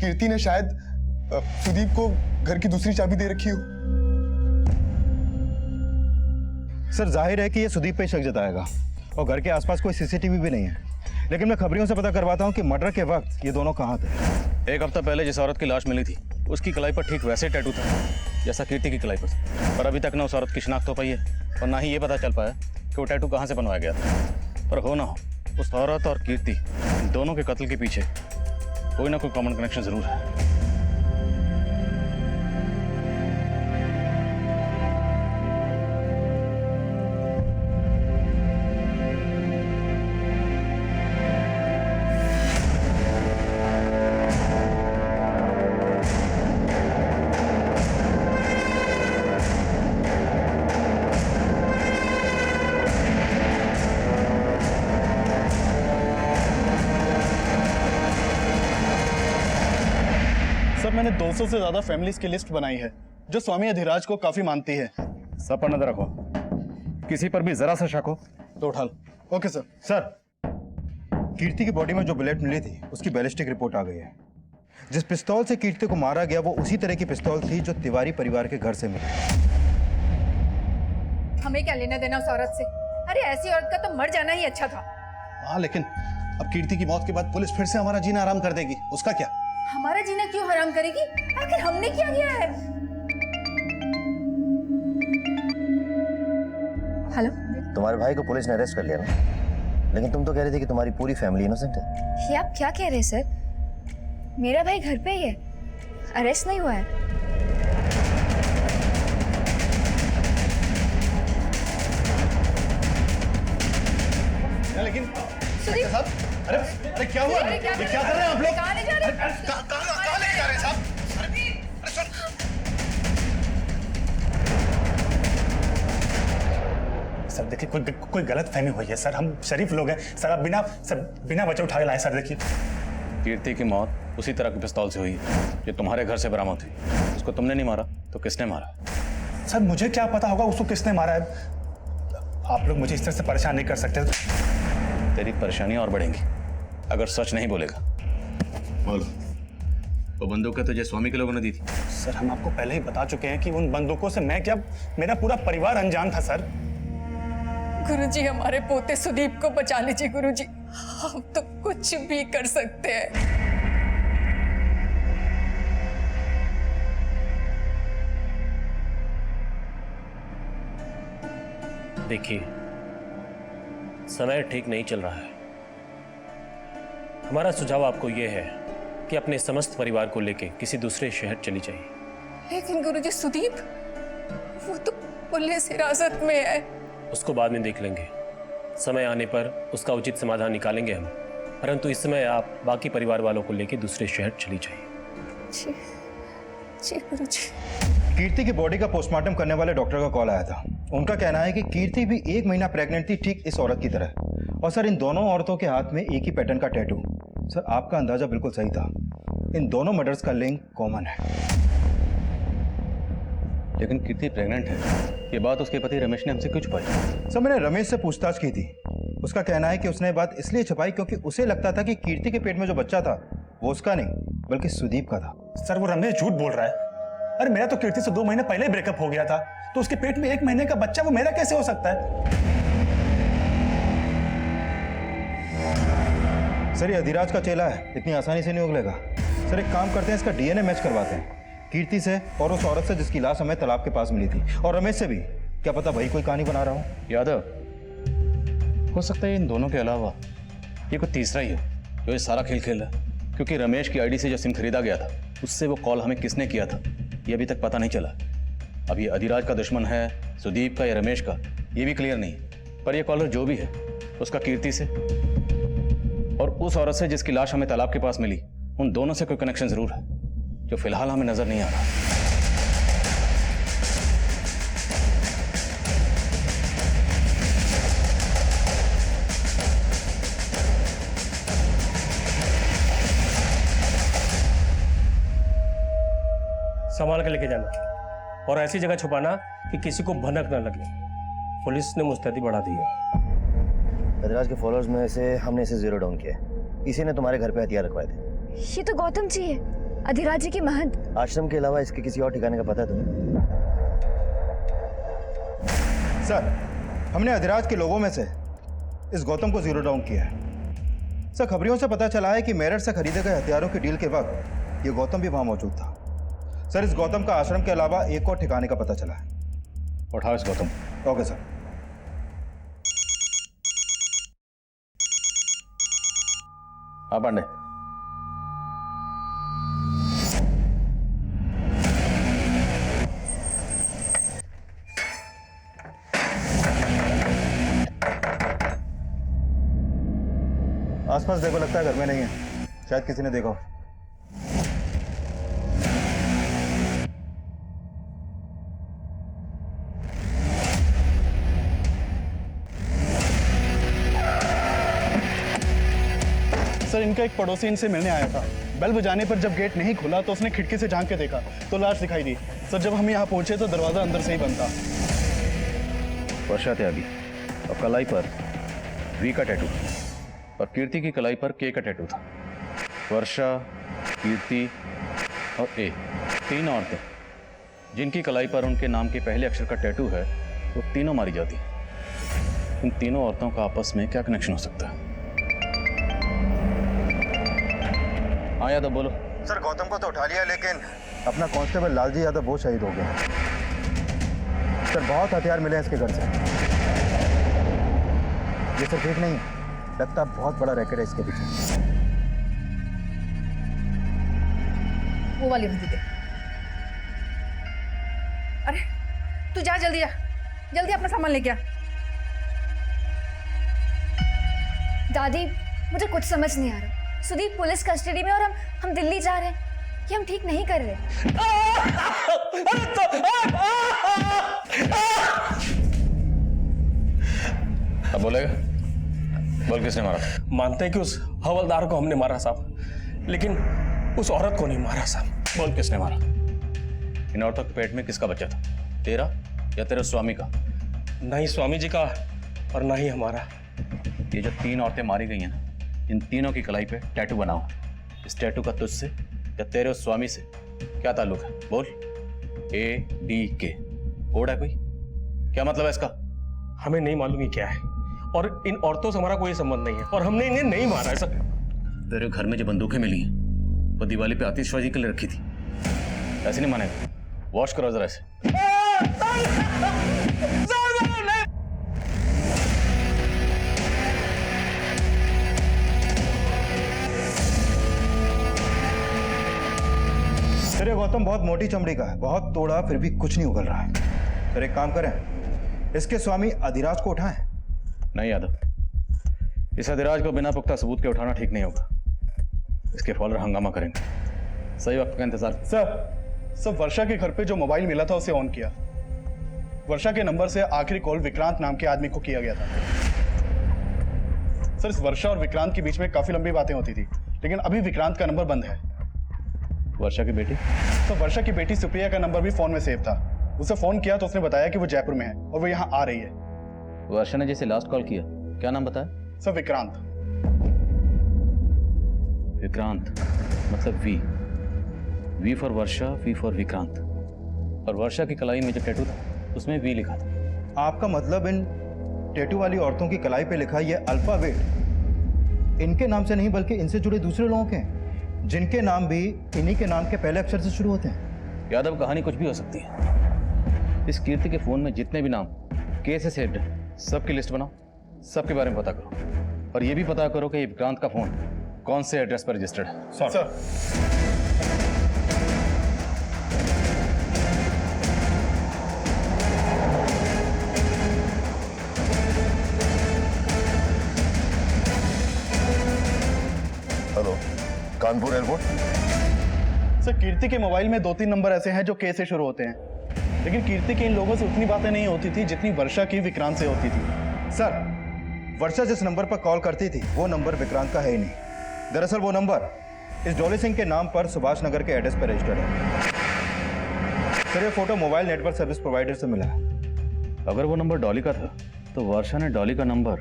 कीर्ति ने शायद सुदीप को घर की दूसरी चाबी दे रखी हो। सर जाहिर है कि ये सुदीप पे शक जताएगा, और घर के आसपास कोई सीसीटीवी भी नहीं है। लेकिन मैं खबरियों से पता करवाता हूँ कि मर्डर के वक्त ये दोनों कहाँ थे। एक हफ्ता पहले जिस औरत की लाश मिली थी उसकी कलाई पर ठीक वैसे टैटू था जैसा कीर्ति की कलाई पर अभी तक ना उस औरत की शिनाख्त हो पाई है और ना ही ये पता चल पाया कि वो टैटू कहाँ से बनवाया गया था। पर हो ना हो, उस औरत और कीर्ति इन दोनों के कत्ल के पीछे कोई ना कोई कॉमन कनेक्शन जरूर है। सर मैंने 200 से ज्यादा फैमिलीज की लिस्ट बनाई है जो स्वामी अधिराज को काफी मानती है। सब पर नजर रखो, किसी पर भी जरा सा शक हो तो उठा लो। Okay sir. सर, कीर्ति की बॉडी में जो बुलेट मिली थी उसकी बैलिस्टिक रिपोर्ट आ गई है। जिस पिस्तौल से कीर्ति को मारा गया वो उसी तरह की पिस्तौल थी जो तिवारी परिवार के घर से मिली। हमें क्या लेना देना उस औरत से? अरे ऐसी औरत का तो मर जाना ही अच्छा था। हाँ लेकिन अब कीर्ति की मौत के बाद पुलिस फिर से हमारा जीना आराम कर देगी, उसका क्या? हमारा जीना क्यों हराम करेगी? आखिर हमने क्या किया है? हेलो, तुम्हारे भाई को पुलिस ने अरेस्ट कर लिया ना, लेकिन तुम तो कह रही थी कि तुम्हारी पूरी फैमिली इनोसेंट है। ये आप क्या कह रहे हैं सर? मेरा भाई घर पे ही है, अरेस्ट नहीं हुआ है। लेकिन सुदीप साहब, अरे अरे क्या हुआ? अरे ये क्या कर रहे हैं आप लोग? कहाँ ले जा रहे हैं? कहाँ ले जा रहे हैं साहब? अरे सुन, सर देखिए कोई गलत फहमी हुई है सर, हम शरीफ लोग हैं सर, आप बिना वजह उठा के लाए सर। देखिए कीर्ति की मौत उसी तरह की पिस्तौल से हुई है जो तुम्हारे घर से बरामद हुई। उसको तुमने नहीं मारा तो किसने मारा? सर मुझे क्या पता होगा उसको किसने मारा है, आप लोग मुझे इस तरह से परेशान नहीं कर सकते। तेरी परेशानियां और बढ़ेंगी अगर सच नहीं बोलेगा। बोलो, वो बंदूकें तुझे स्वामी के लोगों ने दी थी? सर हम आपको पहले ही बता चुके हैं कि उन बंदूकों से मैं क्या, मेरा पूरा परिवार अनजान था सर। गुरुजी, हमारे पोते सुदीप को बचा लीजिए गुरुजी, हम तो कुछ भी कर सकते हैं। देखिए, समय ठीक नहीं चल रहा है। हमारा सुझाव आपको यह है कि अपने समस्त परिवार को लेकर किसी दूसरे शहर चली जाइए। लेकिन गुरुजी, सुदीप वो तो पुलिस हिरासत में है। उसको बाद में देख लेंगे, समय आने पर उसका उचित समाधान निकालेंगे हम, परंतु इस समय आप बाकी परिवार वालों को लेकर दूसरे शहर चली जाइए। जी गुरुजी। कीर्ति की बॉडी का पोस्टमार्टम करने वाले डॉक्टर का कॉल आया था। उनका कहना है कि कीर्ति भी 1 महीना प्रेग्नेंट थी, ठीक इस औरत की तरह। और सर, इन दोनों औरतों के हाथ में एक ही पैटर्न का टैटू। सर, आपका अंदाजा बिल्कुल सही था, इन दोनों मर्डर्स का लिंक कॉमन है। लेकिन कीर्ति प्रेग्नेंट है, ये बात उसके पति रमेश ने हमसे क्यों छुपाई? सर, मैंने रमेश से पूछताछ की थी। उसका कहना है कि उसने बात इसलिए छुपाई क्योंकि उसे लगता था कि कीर्ति के पेट में जो बच्चा था वो उसका नहीं बल्कि सुदीप का था। सर वो रमेश झूठ बोल रहा है। अरे मेरा तो कीर्ति से 2 महीने पहले ब्रेकअप हो गया था, तो उसके पेट में 1 महीने का बच्चा, वो मेरा कैसे हो सकता है? सर, ये अधिराज का चेला है, इतनी आसानी से नहीं उगलेगा। सर, एक काम करते हैं, इसका डीएनए मैच करवाते हैं कीर्ति से और उस औरत से जिसकी लाश हमें तालाब के पास मिली थी, और रमेश से भी। क्या पता भाई कोई कहानी बना रहा हूँ। यादव, हो सकता है इन दोनों के अलावा ये कोई तीसरा ही हो जो ये सारा खेल खेल रहा है, क्योंकि रमेश की आईडी से जो सिम खरीदा गया था उससे वो कॉल हमें किसने किया था ये अभी तक पता नहीं चला। अब ये अधिराज का दुश्मन है, सुदीप का या रमेश का, ये भी क्लियर नहीं। पर ये कॉलर जो भी है उसका कीर्ति से और उस औरत से जिसकी लाश हमें तालाब के पास मिली, उन दोनों से कोई कनेक्शन जरूर है जो फिलहाल हमें नजर नहीं आ रहा। संभाल के लेके जाना और ऐसी जगह छुपाना कि किसी को भनक ना लगे। पुलिस ने मुस्तैदी बढ़ा दी है। अधिराज के फॉलोअर्स में से हमने इसे 0 डाउन किया है। इसी ने तुम्हारे घर पे हथियार रखवाए थे। ये तो गौतम जी है, अधिराज जी के महंत। आश्रम के अलावा इसके किसी और ठिकाने का पता है तुम्हें? सर, हमने अधिराज के लोगों में से इस गौतम को 0 डाउन किया है। सर, खबरियों से पता चला है कि मेरठ से खरीदे गए हथियारों की डील के वक्त ये गौतम भी वहां मौजूद था। सर, इस गौतम का आश्रम के अलावा एक और ठिकाने का पता चला है। उठाओ इस गौतम। Okay sir. हाँ पांडे, आसपास देखो, लगता है घर में नहीं है, शायद किसी ने देखा हो। सर इनका एक पड़ोसी इनसे मिलने आया था। बेल बजाने पर जब गेट नहीं खुला तो उसने खिड़की से झांक के देखा तो लाश दिखाई दी। सर, जब हम यहाँ पहुंचे तो दरवाजा अंदर से ही बंद था। वर्षा त्यागी और कलाई पर वी का टैटू और कीर्ति की कलाई पर के का टैटू था। वर्षा, कीर्ति और ए, 3 औरतें जिनकी कलाई पर उनके नाम के पहले अक्षर का टैटू है, वो तीनों मारी जाती हैं। इन तीनों औरतों का आपस में क्या कनेक्शन हो सकता है? हाँ यादव, बोलो। सर, गौतम को तो उठा लिया, लेकिन अपना कांस्टेबल लालजी यादव वो शहीद हो गया। सर, बहुत हथियार मिले हैं इसके घर से। ये सर ठीक नहीं है, लगता है बहुत बड़ा रैकेट है इसके पीछे। वो वाली बंदी दे। अरे तू जा, जल्दी जा, जल्दी अपना सामान लेके आ। दादी, मुझे कुछ समझ नहीं आ रहा। सुदीप पुलिस कस्टडी में और हम दिल्ली जा रहे हैं। ये हम ठीक नहीं कर रहे। अब बोलेगा? बोल किसने मारा? मानते हैं कि उस हवलदार को हमने मारा साहब, लेकिन उस औरत को नहीं मारा साहब। बोल किसने मारा? इन औरतों के पेट में किसका बच्चा था? तेरा या तेरे स्वामी का? नहीं स्वामी जी का और ना ही हमारा। ये जो 3 औरतें मारी गई हैं ना, इन तीनों की कलाई पे टैटू बनाओ। इस टैटू का तुझसे या तेरे उस स्वामी से क्या ताल्लुक है? बोल। ADK कोड है कोई? क्या मतलब है इसका? हमें नहीं मालूम ये क्या है, और इन औरतों से हमारा कोई संबंध नहीं है, और हमने इन्हें नहीं मारा है सर। तेरे घर में जो बंदूकें मिली हैं वो दिवाली पे आतिशबाजी के लिए रखी थी। ऐसे नहीं मानेगा। वॉश करो जरा इसे। तेरे गौतम बहुत मोटी चमड़ी का है, बहुत तोड़ा फिर भी कुछ नहीं उगल रहा है। फिर एक काम करें, इसके स्वामी अधिराज को उठाएं। नहीं यादव, इस अधिराज को बिना पुख्ता सबूत के उठाना ठीक नहीं होगा। इसके फॉलोअर हंगामा करेंगे। सही वक्त का इंतजार। सर वर्षा के घर पे जो मोबाइल मिला था उसे ऑन किया। वर्षा के नंबर से आखिरी कॉल विक्रांत नाम के आदमी को किया गया था। सर, इस वर्षा और विक्रांत के बीच में काफी लंबी बातें होती थी, लेकिन अभी विक्रांत का नंबर बंद है। वर्षा की बेटी? तो वर्षा की बेटी सुप्रिया का नंबर भी फोन में सेव था। उसे फोन किया तो उसने बताया कि वो जयपुर में है और वो यहाँ आ रही है। वर्षा ने जिसे लास्ट कॉल किया, क्या नाम बताया? सर विक्रांत। विक्रांत मतलब V for Varsha, V for Vikrant. और वर्षा की कलाई में जो टैटू था उसमें वी लिखा था। आपका मतलब इन टैटू वाली औरतों की कलाई पे लिखा ये अल्फाबेट इनके नाम से नहीं बल्कि इनसे जुड़े दूसरे लोगों के हैं, जिनके नाम भी इन्हीं के नाम के पहले अक्षर से शुरू होते हैं। यादव, कहानी कुछ भी हो सकती है। इस कीर्ति के फोन में जितने भी नाम के से सेव्ड है, सबकी लिस्ट बनाओ, सबके बारे में पता करो, और ये भी पता करो कि ये विक्रांत का फोन कौन से एड्रेस पर रजिस्टर्ड है। Sir hello, Kanpur airport. Sir Kirti के मोबाइल में 2-3 नंबर ऐसे हैं जो के से शुरू होते हैं, लेकिन कीर्ति की इन लोगों से उतनी बातें नहीं होती थी जितनी वर्षा की विक्रांत से होती थी। सर, वर्षा जिस नंबर पर कॉल करती थी वो नंबर विक्रांत का है ही नहीं। दरअसल वो नंबर इस डॉली सिंह के नाम पर सुभाष नगर के एड्रेस पर रजिस्टर्ड है। सर, ये photo mobile network service provider से मिला है। अगर वो नंबर डॉली का था तो वर्षा ने डॉली का नंबर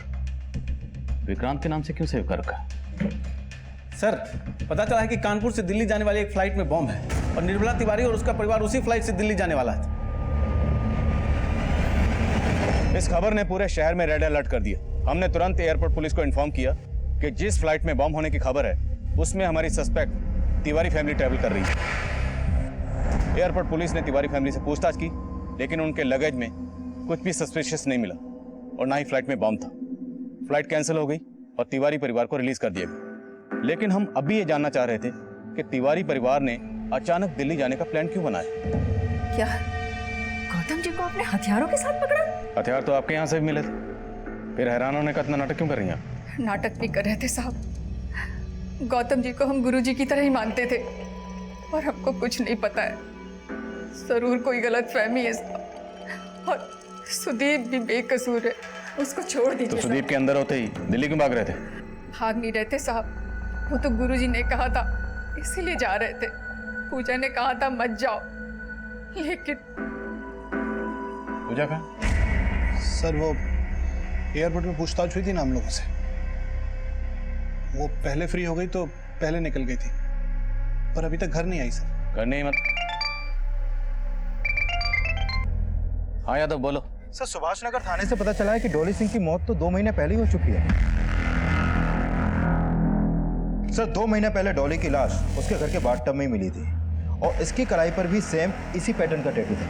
विक्रांत के नाम से क्यों सेव कर रखा? सर, पता चला है कि कानपुर से दिल्ली जाने वाली एक फ्लाइट में बॉम्ब है और निर्मला तिवारी और उसका परिवार उसी फ्लाइट से दिल्ली जाने वाला है। इस खबर ने पूरे शहर में रेड अलर्ट कर दिया। हमने तुरंत एयरपोर्ट पुलिस को इन्फॉर्म किया कि जिस फ्लाइट में बॉम्ब होने की खबर है उसमें हमारी सस्पेक्ट तिवारी फैमिली ट्रैवल कर रही है। एयरपोर्ट पुलिस ने तिवारी फैमिली से पूछताछ की, लेकिन उनके लगेज में कुछ भी सस्पिशियस नहीं मिला और ना ही फ्लाइट में बॉम्ब था। फ्लाइट कैंसिल हो गई और तिवारी परिवार को रिलीज कर दिया गया। लेकिन हम अभी ये जानना चाह रहे थे कि तिवारी परिवार ने अचानक दिल्ली जाने का प्लान क्यों बनाया? क्या गौतम जी को आपने हथियारों के साथ पकड़ा? हथियार तो आपके यहाँ से भी मिले थे, फिर हैरान होने का इतना नाटक क्यों कर रही हैं आप? नाटक नहीं कर रहे थे साहब। गौतम जी को हम गुरुजी की तरह ही मानते थे और हमको कुछ नहीं पता है। जरूर कोई गलतफहमी है साहब। और सुदीप भी बेकसूर है, उसको छोड़ दीजिए। तो सुदीप के अंदर होते ही दिल्ली क्यों भाग रहे थे? भाग नहीं रहे थे साहब, वो तो गुरुजी ने कहा था इसीलिए जा रहे थे। पूजा ने कहा था मत जाओ, लेकिन पूजा का? सर, वो एयरपोर्ट में पूछताछ हुई थी ना हम लोगों से, वो पहले फ्री हो गई तो पहले निकल गई थी, पर अभी तक घर नहीं आई सर। घर नहीं? मत। हाँ यादव, बोलो। सर, सुभाष नगर थाने से पता चला है कि डॉली सिंह की मौत तो 2 महीने पहले ही हो चुकी है। सर, 2 महीने पहले डॉली की लाश उसके घर के बाथटब में ही मिली थी और इसकी कलाई पर भी सेम इसी पैटर्न का टैटू था।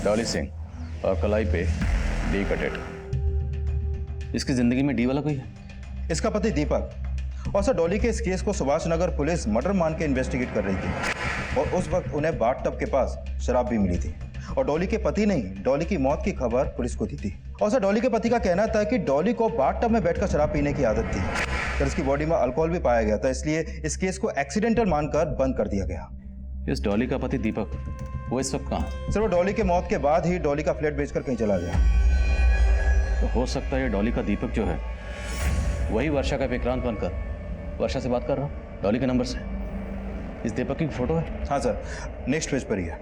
डॉली सिंह और कलाई पे डी का टैटू। इसकी जिंदगी में डी वाला कोई है? इसका पति दीपक। और सर, डॉली के इस केस को सुभाष नगर पुलिस मर्डर मान के इन्वेस्टिगेट कर रही थी और उस वक्त उन्हें बाथटब के पास शराब भी मिली थी और डॉली के पति ने ही डॉली की मौत की खबर पुलिस को दी थी। और सर डॉली के पति का कहना था कि डॉली को बाथटब में बैठकर शराब पीने की आदत थी। सर इसकी बॉडी में अल्कोहल भी पाया गया था, इसलिए इस केस को एक्सीडेंटल मानकर बंद कर दिया गया। इस डॉली का पति दीपक, वो इस वक्त कहाँ? सर वो डॉली के मौत के बाद ही डॉली का फ्लैट बेचकर कहीं चला गया। तो हो सकता है ये डॉली का दीपक जो है वही वर्षा का विक्रांत बनकर वर्षा से बात कर रहा हूँ डॉली के नंबर से। इस दीपक की फोटो है? हाँ सर, नेक्स्ट पेज पर ही है।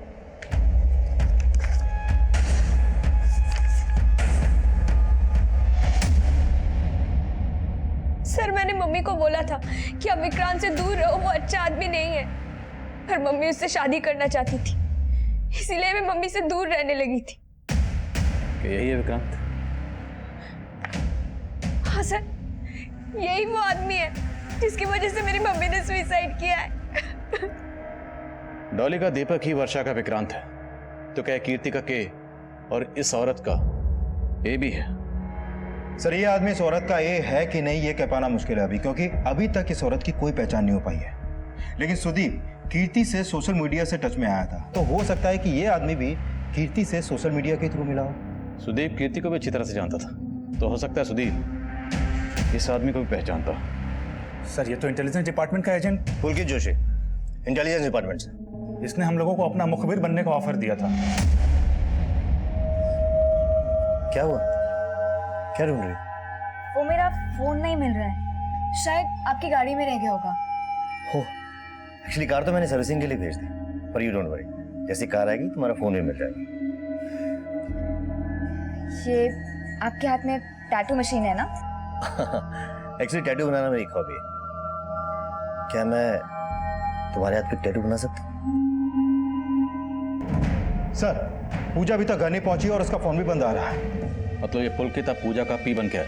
सर मैंने मम्मी को बोला था कि अब विक्रांत से दूर रहो, वो अच्छा आदमी नहीं है। पर मम्मी उससे शादी करना चाहती थी, इसीलिए मैं मम्मी से दूर रहने लगी थी। कि यही है विक्रांत? हाँ सर, यही वो आदमी है जिसकी वजह से मेरी मम्मी ने सुसाइड किया है। डॉली का दीपक ही वर्षा का विक्रांत है, तो क्या कीर्ति का के और इस औरत का ए भी है? सर ये आदमी इस औरत का ए है कि नहीं ये कह पाना मुश्किल है अभी, क्योंकि अभी तक इस औरत की कोई पहचान नहीं हो पाई है। लेकिन सुदीप कीर्ति से सोशल मीडिया से टच में आया था, तो हो सकता है कि ये आदमी भी कीर्ति से सोशल मीडिया के थ्रू मिला हो। सुदीप कीर्ति को भी अच्छी तरह से जानता था, तो हो सकता है सुदीप इस आदमी को भी पहचानता। सर ये तो इंटेलिजेंस डिपार्टमेंट का एजेंट पुलकित जोशी, इंटेलिजेंस डिपार्टमेंट से। इसने हम लोगों को अपना मुखबिर बनने का ऑफर दिया था। क्या हुआ? क्या ढूंढ रही? वो मेरा फोन नहीं मिल रहा है, शायद आपकी गाड़ी में रह गया होगा। हो, एक्चुअली कार तो मैंने सर्विसिंग के लिए भेज दी, पर यू डोंट वरी, जैसी कार आएगी तुम्हारा फोन भी मिल जाएगा। ये आपके हाथ में टैटू मशीन है ना? एक्चुअली टैटू बनाना मेरी हॉबी है। क्या मैं तुम्हारे हाथ पे टैटू बना सकता हूँ? सर पूजा अभी तक घर नहीं पहुंची और उसका फोन भी बंद आ रहा है। मतलब ये पुलकित अब पूजा का पी बन के है,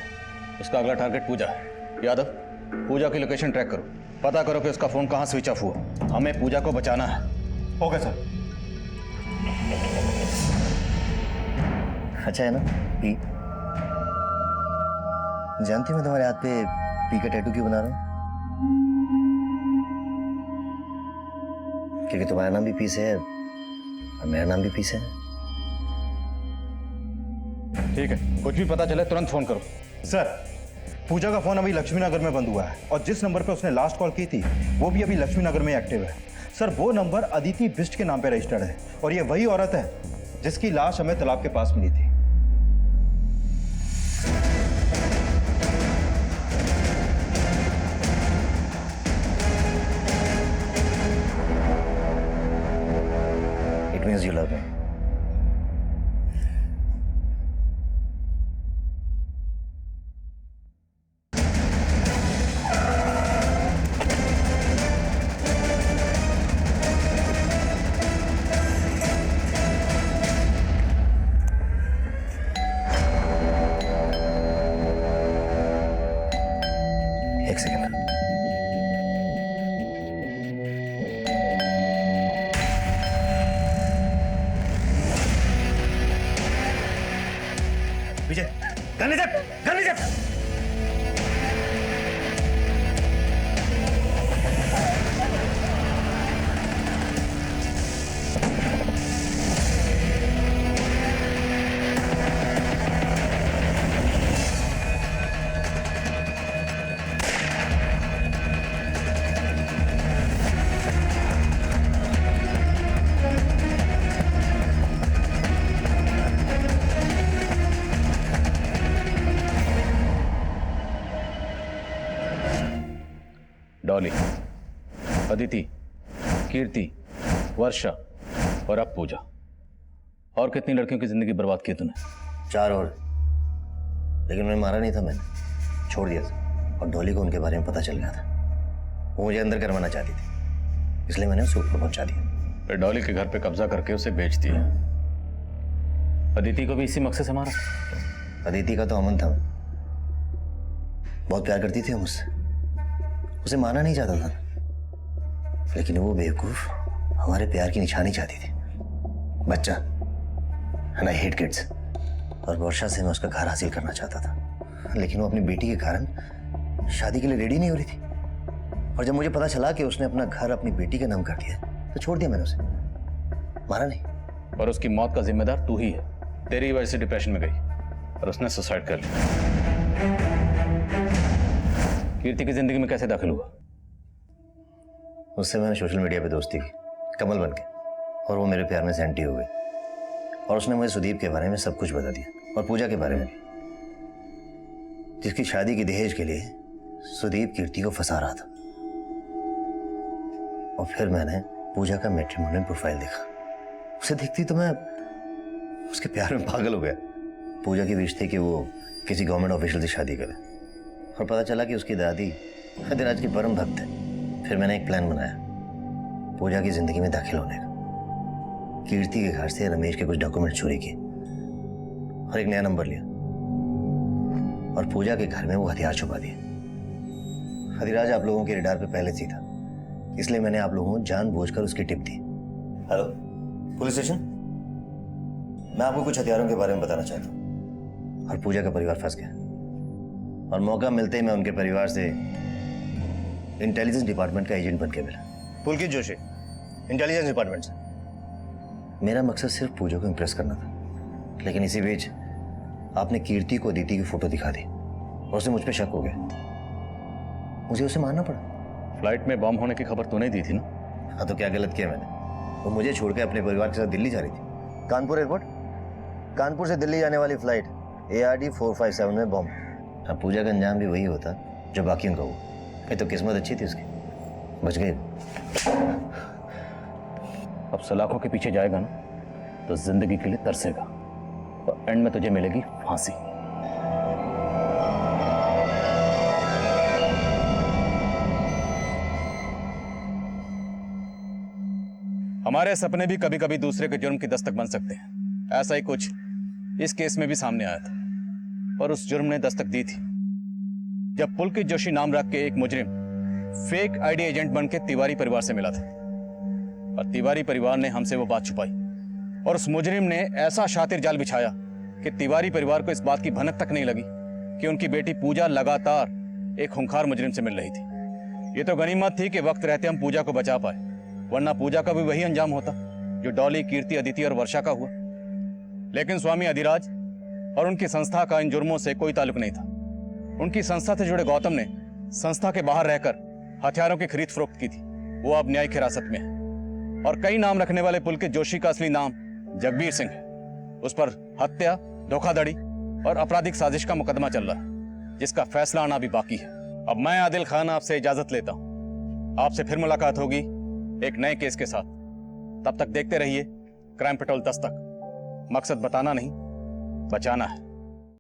उसका अगला टारगेट पूजा है। यादव पूजा की लोकेशन ट्रैक करो, पता करो कि उसका फोन कहाँ स्विच ऑफ हुआ। हमें पूजा को बचाना है। Okay sir. अच्छा है ना पी? जानती मैं तुम्हारे हाथ पे पी का टैटू क्यों बना रहा हूँ? क्योंकि तुम्हारा नाम भी पी से है और मेरा नाम भी पी से है। ठीक है, कुछ भी पता चले तुरंत फोन करो। सर पूजा का फोन अभी लक्ष्मी नगर में बंद हुआ है और जिस नंबर पे उसने लास्ट कॉल की थी वो भी अभी लक्ष्मी नगर में एक्टिव है। सर वो नंबर अदिति बिष्ट के नाम पे रजिस्टर्ड है और ये वही औरत है जिसकी लाश हमें तालाब के पास मिली थी। It means you love me. एक सेकंड। विजय, गन नीचे, गन नीचे। डॉली, अदिति, कीर्ति, वर्षा और अब पूजा। और कितनी लड़कियों की जिंदगी बर्बाद की तूने? 4 और, लेकिन मैं मारा नहीं था, मैंने छोड़ दिया था। और डॉली को उनके बारे में पता चल गया था, वो मुझे अंदर करवाना चाहती थी, इसलिए मैंने उसे ऊपर पहुंचा दिया। फिर डॉली के घर पे कब्जा करके उसे बेच दिया। अदिति को भी इसी मकसद से मारा? अदिति का तो अमन था, बहुत प्यार करती थी मुझसे, उसे मारना नहीं चाहता था, लेकिन वो बेवकूफ हमारे प्यार की निशानी चाहती थी। बच्चा, एंड आई हेट किड्स। और वर्षा से मैं उसका घर हासिल करना चाहता था, लेकिन वो अपनी बेटी के कारण शादी के लिए रेडी नहीं हो रही थी। और जब मुझे पता चला कि उसने अपना घर अपनी बेटी के नाम कर दिया, तो छोड़ दिया मैंने उसे, मारा नहीं। और उसकी मौत का जिम्मेदार तू ही है। तेरी वजह से डिप्रेशन में गई और उसने सुसाइड कर लिया। कीर्ति की जिंदगी में कैसे दाखिल हुआ? उससे मैंने सोशल मीडिया पे दोस्ती की, कमल बन के, और वो मेरे प्यार में सेंटी हो गई। और उसने मुझे सुदीप के बारे में सब कुछ बता दिया और पूजा के बारे में भी, जिसकी शादी की दहेज के लिए सुदीप कीर्ति को फंसा रहा था। और फिर मैंने पूजा का मैट्रिमोनियल प्रोफाइल देखा। उसे देखती तो मैं उसके प्यार में पागल हो गया। पूजा की विश थी कि वो किसी गवर्नमेंट ऑफिशियल से शादी करे, और पता चला कि उसकी दादी अधिराज की परम भक्त है। फिर मैंने एक प्लान बनाया पूजा की जिंदगी में दाखिल होने का। कीर्ति के घर से रमेश के कुछ डॉक्यूमेंट चोरी किए और एक नया नंबर लिया, और पूजा के घर में वो हथियार छुपा दिए। अधिराज आप लोगों के रडार पे पहले से ही था, इसलिए मैंने आप लोगों को जानबूझकर उसकी टिप दी। हेलो पुलिस स्टेशन, मैं आपको कुछ हथियारों के बारे में बताना चाहता हूँ। और पूजा का परिवार फंस गया, और मौका मिलते ही मैं उनके परिवार से इंटेलिजेंस डिपार्टमेंट का एजेंट बन के मिला। पुलकित जोशी, इंटेलिजेंस डिपार्टमेंट से। मेरा मकसद सिर्फ पूजा को इम्प्रेस करना था, लेकिन इसी बीच आपने कीर्ति को अदिति की फोटो दिखा दी और उसे मुझ पे शक हो गया। मुझे उसे मारना पड़ा। फ्लाइट में बम होने की खबर तूने दी थी ना? हाँ, तो क्या गलत किया मैंने? वो मुझे छोड़ के अपने परिवार के साथ दिल्ली जा रही थी। कानपुर एयरपोर्ट, कानपुर से दिल्ली जाने वाली फ्लाइट ARD 457 में बम। अब पूजा का अंजाम भी वही होता जो बाकियों का हुआ। ये तो किस्मत अच्छी थी उसकी, बच गई। अब सलाखों के पीछे जाएगा ना तो जिंदगी के लिए तरसेगा, और एंड में तुझे मिलेगी फांसी। हमारे सपने भी कभी कभी दूसरे के जुर्म की दस्तक बन सकते हैं। ऐसा ही कुछ इस केस में भी सामने आया था, और उस जुर्म ने दस्तक दी थी जब पुलकित जोशी नाम रख के एक मुजरिम फेक आईडी एजेंट बन के तिवारी परिवार से मिला था, और तिवारी परिवार ने हमसे वो बात छुपाई, और उस मुजरिम ने ऐसा शातिर जाल बिछाया कि तिवारी परिवार को इस बात की भनक तक नहीं लगी कि उनकी बेटी पूजा लगातार एक खूंखार मुजरिम से मिल रही थी। ये तो गनीमत थी कि वक्त रहते हम पूजा को बचा पाए, वरना पूजा का भी वही अंजाम होता जो डॉली, कीर्ति, अदिति और वर्षा का हुआ। लेकिन स्वामी अधिराज और उनकी संस्था का इन जुर्मों से कोई ताल्लुक नहीं था। उनकी संस्था से जुड़े गौतम ने संस्था के बाहर रहकर हथियारों की खरीद फरोख्त की थी। वो अब न्यायिक हिरासत में है, और कई नाम रखने वाले पुलकित जोशी का असली नाम जगबीर सिंह है। उस पर हत्या, धोखाधड़ी और आपराधिक साजिश का मुकदमा चल रहा है, जिसका फैसला आना भी बाकी है। अब मैं आदिल खान आपसे इजाजत लेता हूं। आपसे फिर मुलाकात होगी एक नए केस के साथ। तब तक देखते रहिए क्राइम पेट्रोल दस्तक। मकसद बताना नहीं, बचाना है।